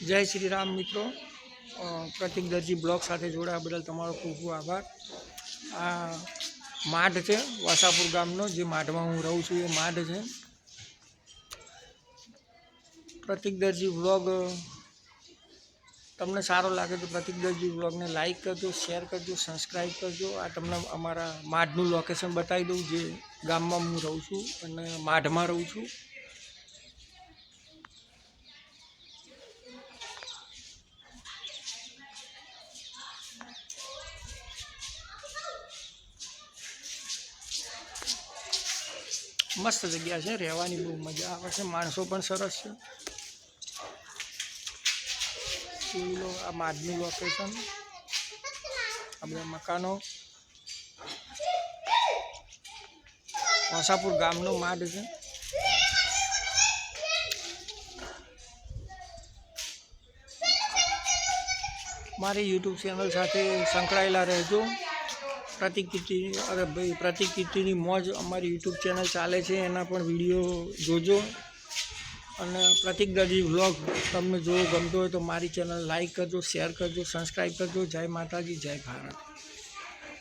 જય શ્રી રામ મિત્રો, પ્રતિક દરજી બ્લોગ સાથે જોડાવા બદલ તમારો ખૂબ ખૂબ આભાર। આ માઢ છે વાસાપુર ગામનો, જે માઢમાં હું રહું છું એ માઢ છે। પ્રતિક દરજી બ્લોગ તમને સારો લાગે તો પ્રતિક દરજી બ્લોગને લાઈક કરજો, શેર કરજો, સબસ્ક્રાઈબ કરજો। આ તમને અમારા માઢનું લોકેશન બતાવી દઉં, જે ગામમાં હું રહું છું અને માઢમાં રહું છું। મસ્ત જગ્યા છે, રહેવાની બહુ મજા આવે છે, માણસો પણ સરસ છે। જોઈ લો આ માઢનું લોકેશન, આ બધા મકાનો, વાસાપુર ગામનો માઢ છે। મારી યુટ્યુબ ચેનલ સાથે સંકળાયેલા રહેજો। પ્રતિક કીર્તિ, અરે ભાઈ પ્રતિક કીર્તિની મોજ અમારી યુટ્યુબ ચેનલ ચાલે છે, એના પણ વિડીયો જોજો। અને પ્રતિક દરજી વ્લોગ તમને જો ગમતો હોય તો મારી ચેનલ લાઈક કરજો, શેર કરજો, સબસ્ક્રાઈબ કરજો। જય માતાજી, જય ભારત।